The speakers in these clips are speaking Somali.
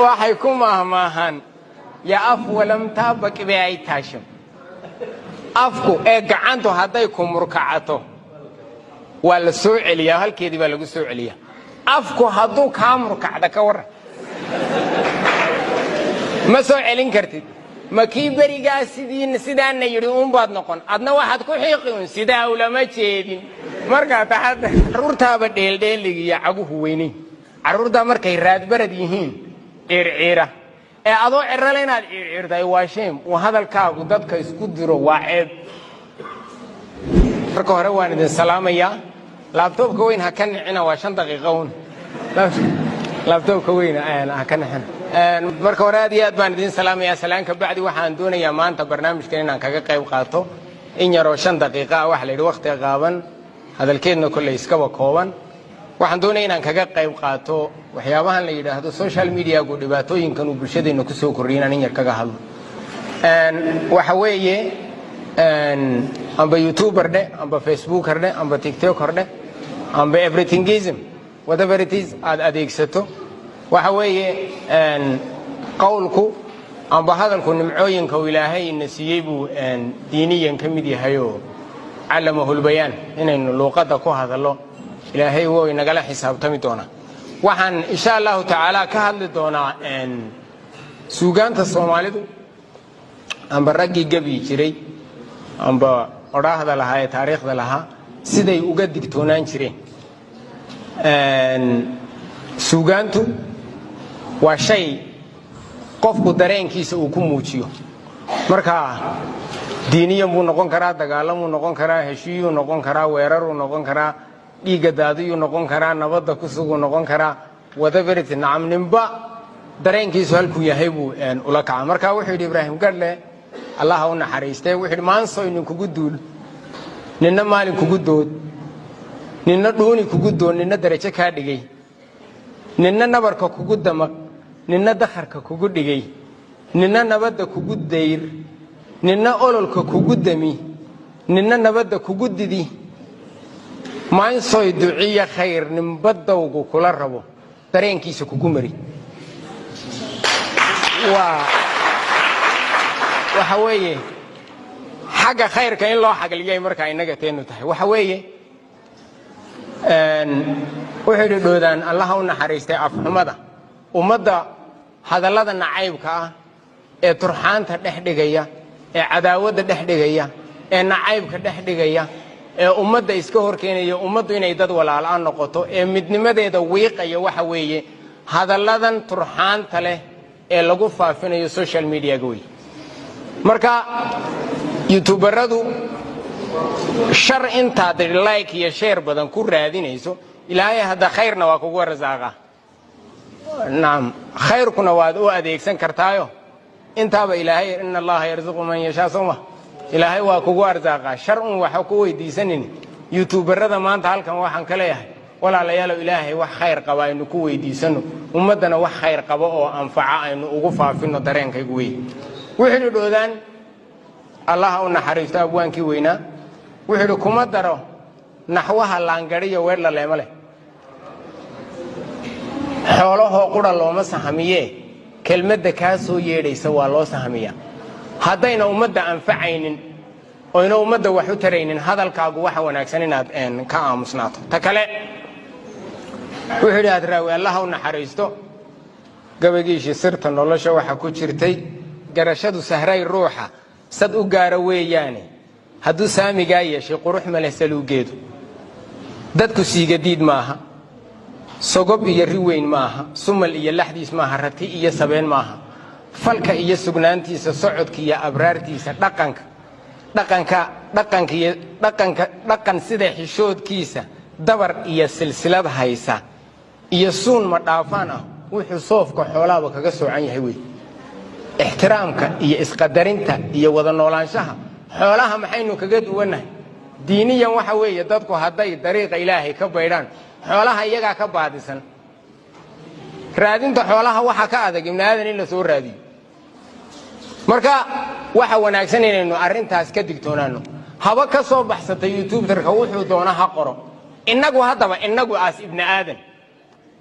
وحيكون مهماهن يا أف ولم تابك بأي تاشم أفكو عنده هدايكم مركعته والسوء عليا هل كذي بلغو سوء عليا أفكو هدو كام ركعة كورة ما سوء علين كرتي ما كي بريقا سيدان يريون بعض نقون أدنا واحد كو حيقيون سيدا ولا ما تشيدين مركا تحد عرورتها بديل دين لغي يعقوه ويني عرورتها مركا يراد برديهين عيرة أدو عرالين عير داي واشيم وهذا الكاغو دادك يسكدرو واعب مركا هروان دين سلام يا لابتوب كوين هكن عنا واشان دقيقون لابتوب كوين هكن حنا marka hore aad iyo aad baan idin salaamayaa salaanka bacdi waxaan doonayaa maanta barnaamijkan inaan kaga qayb qaato in yar oo 5 daqiiqo ah wax la yiri waqti gaaban hadalkeedna kulay iska kooban waxaan doonayaa inaan kaga qayb qaato waxyaabahan la yiraahdo social media gu dhibaatooyinkan uu bulshadeena ku soo kordhiyaan in yar kaga hadlo waxa weeye amba youtuber de amba facebooker de amba tiktoker de amba everythingism whatever it is aad adeegsato waxa weeye qowlku amba hadalku nimcooyinka ilaahay nasiyay buu diiniyan kamid yahay oo calamahu bayan inaynu luqada ku hadalo ilaahay wuu inagala xisaabtami doona waxaan insha Allah taala ka hadli doonaa suugaanta Soomaalidu amba ragii gabi jiray amba oraahda lahaa ee taariikhda lahaa siday uga digtoonaan jireen suugaantu waa shay qofku dareenkiisa uu ku muujiyo marka diiniyan buu noqon karaa dagaalam uu noqon karaa heshiiyo noqon karaa weerar uu noqon karaa dhiiga daadiyo noqon karaa nabadda ku sugu noqon karaa whatever it naamnimba dareenkiisu halku yahay buu ula kaca marka wuxuu yiri Ibraahim Gadle Allah u naxariistay wuxuu maanso inuu kugu duul ninna maalin kugu dood ninna dooni kugu doon ninna darajo ka dhigay ninna nabarka kugu damaq ninna dakharka kugu dhigay ninna nabadda kugu dayr ninna ololka kugu dami ninna nabadda kugu didi maan soo duciya khayr nimbadawgu kula rabo dareenkiisa kugu mari waxa weeye xaga khayrka in loo xagaliyay marka inaga teenu tahay waxa weeye wuxuu doodaan Allah u naxariistay afxumada ummadda hadallada nacaybka ah ee turxaanta dhexdhigaya ee cadaawada dhexdhigaya ee nacaybka dhexdhigaya ee ummadda iska horkeenaya ummaddu inay dad walaal ah noqoto ee midnimadeeda wiiqaya waxa weeye hadalladan turxaanta leh ee lagu faafinayo social media gooy marka youtuberadu shar inta like iyo share badan ku raadinayso ilaahay hada khayrna waa kugu rasaqa naam khayrkuna waad u adeegsan kartaayo intaaba ilaahay inna allaha yarzuqu man yashaa sawma ilaahay waa kugu arsaqa shar waxa ku weydiisanin youtuberada maanta halkan waxaan ka leeyahay walaalayaal ilaahay wax khayr qaba aynu ku weydiisano ummadana wax khayr qaba oo anfaca aynu ugu faafino dareenkaygu weey wixii doodaan Allah u naxariisto abwaankii weynaa wuxuu kuma daro naxwaha laangariyo weer la leemale xoolaha qura looma sahamiye kelmadda ka soo yeedhaysa waa loo sahamiya hadayna ummadda anfacaynin oo ina ummadda wax u taraynin hadalkaagu waxa wanaagsan inaad ka aamusnaato ta kale wuxuu yiraahdaa raawi Allah u naxariisto gabagiisii sirta nolosha waxa ku jirtay garashadu sahray ruuxa sad u gaara weeyaane hadduu saamiga yeeshay qurux ma leh saluugeedu dadku siiga diid maaha sogob iyo riweyn maaha sumal iyo laxdiis maaha rati iyo sabeen maaha falka iyo sugnaantiisa socodka iyo abraartiisa dhaqan sida xishoodkiisa dabar iyo silsilad haysa iyo suun ma dhaafaan ah wuxuu soofka xoolaaba kaga soocan yahay weey ixtiraamka iyo isqadarinta iyo wada noolaanshaha xoolaha maxaynu kaga duwanahay diiniyan waxa weeye dadku haday dariiqa ilaahay ka baydaan xoolaha iyaga ka baadisan raadinta xoolaha waxa ka adag ibn aadan in la soo raadiyo marka waxa wanaagsan inaynu arintaas ka digtoonaano haba ka soo baxsatay youtube-darka wuxuu doona ha qoro inagu as ibn aadan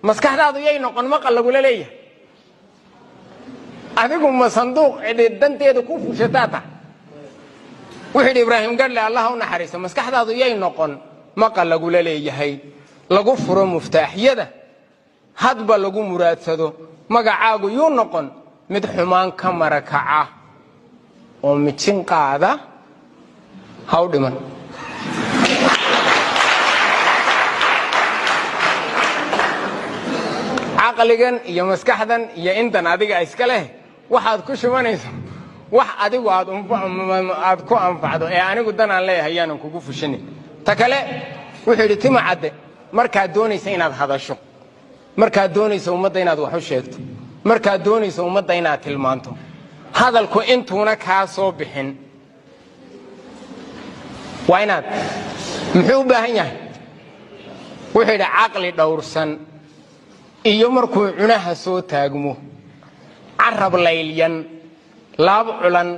maskaxdaadu yay noqon maqal lagu leeyahay adigu ma sanduuq danteeda ku fushataata wixii Ibraahim galle Allah u naxariiso maskaxdaadu yay noqon maqal lagu leeyahay lagu furo muftaaxyada hadba lagu muraadsado magacaagu yuu noqon mid xumaan ka marakaca oo micin qaada haw dhiman aqligan iyo maskaxdan iyo intan adiga iska leh waxaad ku shubanayso wax adigu aad ku anfacdo ee anigu danaan leeyahay aanan kugu fushin ta kale wuxuu yiri tima cadde marka doonaysa inaad hadasho marka doonaysa ummadda inaad wax u sheegto marka doonaysa ummadda inaad tilmaanto hadalku intuuna ka soo bixin waa inaad muxuu u baahan yahay wuxuu yiri aqli dhowrsan iyo markuu cunaha soo taagmo arab layliyan laab culan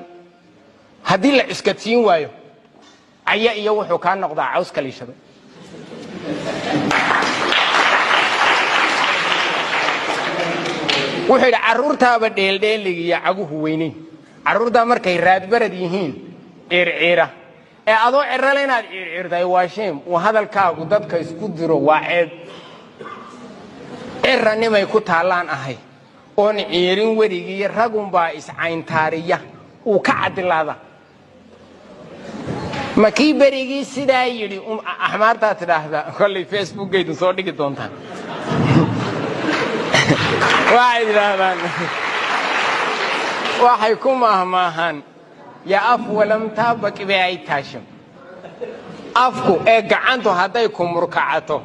hadii la iskatiin waayo aya iyo wuxuu ka noqdaa caws kaliishada wuxuu caruurtaaba dheeldheeliga caguhu weynay caruurta markay raad barad yihiin ciirciira ee adoo cirrale inaad ciirciirtay waa sheem oo hadalkaagu dadka isku diro waa ceeb cirranimay ku taalaan ahay oon ciirin warigii ragun baa iscayntaariya uu ka cadilaada makii berigii sidaa yiri ahmaarta tiraahda kulli Facebook geedu soo dhigi doontaan waxay ku mahmaahan ya af walam tabaq bi ay taashim afku ee gacantu haday ku murkacato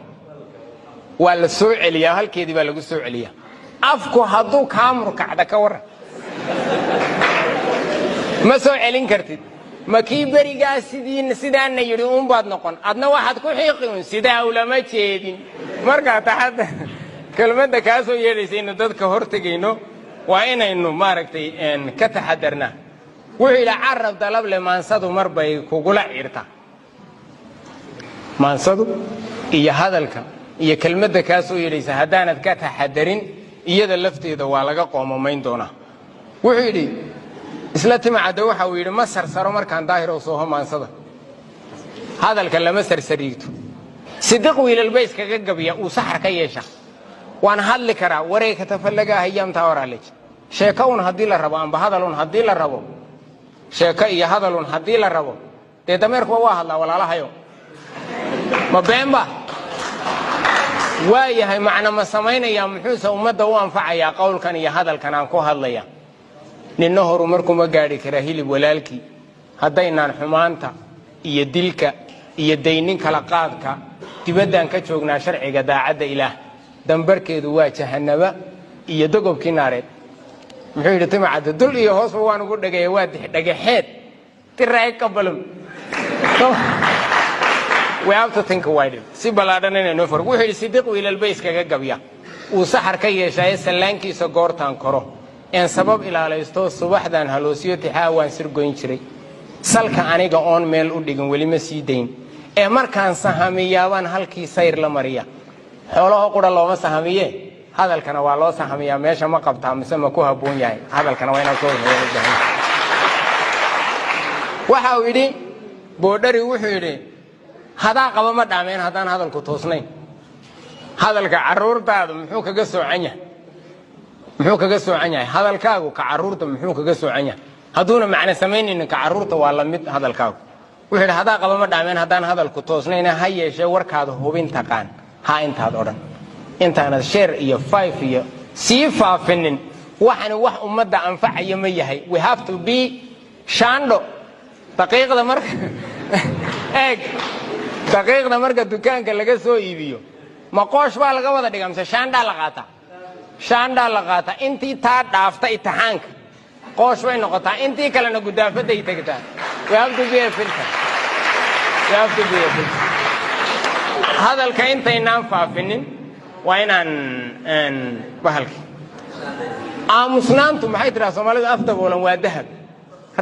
wala soo celiya halkeedii baa lagu soo celiya afku haduu ka murkacda ka war ma soo celin kartid makii beriga sidaan yiri baad noqon adna waxaad ku xiiqin sidaa ulama jeedin marka taxad kelmadda ka soo yeerisayna dadka hortagayno waa inaynu maaragtay ka taxadarna wixii la carab dalab le maansadu marbay kugula ciirta maansadu iyo hadalka iyo kelmadda ka soo yeerisay hadaanad ka taxadarin iyada lafteeda waa laga qoomamayn doona wuxuu yiri isla timacada waxa uu yiri ma sarsaro markaan daahir oo soo maansada hadalka lama sarsariigto sidiq wiilal bays kaga gabiya uu saxar ka yeesha waan hadli karaa wareeg tafalaga hayamta waraalij sheekawun hadii la rabo amba hadalun hadii la rabo sheeka iyo hadalun hadii la rabo de dameerku waa hadla walaalahayo ma beenba waayahay macna ma sameynaya muxuu ummadda u anfacaya qowlkan iyo hadalkan aan ku hadlaya ninna horumarku ma gaari kara hilib walaalki hadaynaan xumaanta iyo dilka iyo deynin kala qaadka dibaddan ka joognaa sharciga daacadda ilaah dambarkeedu waa jahannaba iyo dogobkii naareed muxuu yiri timacada dul iyo hoos waan ugu dhagay waa dhagaxeed tiray qabalum we have to think wide si balaadan inaynu far wuxuu yiri sidiq wiilal bays kaga gabiya uu saxar ka yeeshay salaankiisa goortaan koro in sabab ilaalaysto subaxdan haloosiyo tixaawaan sir goyn jiray salka aniga oon meel u dhigin wali ma sii deyn ee markaan sahamiyaaban halkii sayr la mariya xoolaha qura looma sahamiye hadalkana waa loo sahamiyaa meesha ma qabtaa mise ma ku haboon yahay hadalkana waa inaan soo wadaagno waxa uu yiri boodari wuxuu yiri hadaa qaba ma dhaameen hadaan hadalku toosnayn hadalka caruurtaadu muxuu kaga soocan yahay hadalkaagu ka caruurta muxuu kaga soocan yahay haduuna macna sameeynin ka caruurta waa la mid hadalkaagu wuxuu yiri hadaa qaba ma dhaameen hadaan hadalku toosnayn ha yeeshee warkaadu hubin taqaan ha intaad oran intaanad share iyo 5 iyo si faafinin waxana wax ummadda anfacaya ma yahay we have to be shando daqiiqda marka daqiiqda marka dukaanka laga soo iibiyo ma qoosh baa laga wada dhigamsa shanda la qaata intii taa dhaafta imtixaanka qoosh way noqotaa intii kalena gudaafada ay tagtaa we have to be a filter hadalka intaynaan faafinin waa inaan bahalki aamusnaantu maxay tiraa Soomaalidu afdaboolan waa dahab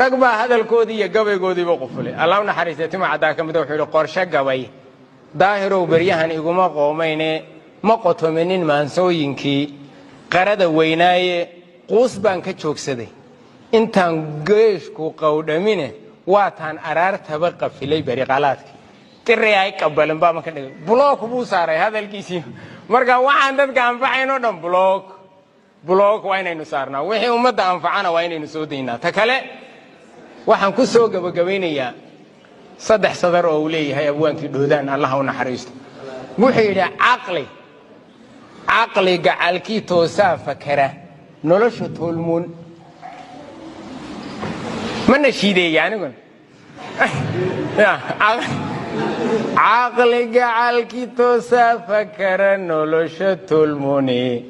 rag baa hadalkoodii iyo gabaygoodiiba qufulay Allah naxariisto timacada ka mid ah wuxuu yiri qorshe gabay daahirow baryahan iguma qoomayne ma qotominin maansooyinkii qarada weynaaye quus baan ka joogsaday intaan geeshku qowdhamine waataan araartaba qafilay bariqalaadkii tirri ay qabalan baa ma ka dhigay block buu saaray hadalkiisii marka waxaan dadka anfacayno dhan block waa inaynu saarnaa wixii ummadda anfacana waa inaynu soo daynaa ta kale waxaan ku soo gabagabeynayaa 3 sadar oo uu leeyahay abwaankii dhoodaan Allah u naxariisto wuxuu yidhi caqli gacalkii toosaa fakara nolosha toolmoon ma nashiideeya anigu عقل جعلكي تسافكر نولش تلموني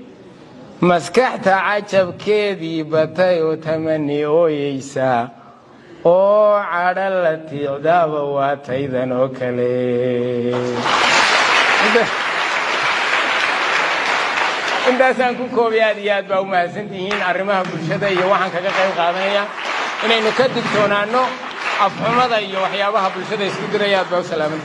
مسكحت عجب كذي بتايو تمني اويسا او عدلتي داب واتيدن وكلي intaasaan ku koobay aad iyo aad baa u mahadsantihiin arrimaha bulshada iyo waxaan kaga qayb qaadanaya inaynu ka digtoonaano afxumada iyo waxyaabaha bulshada isku diraya aad baa u salaaman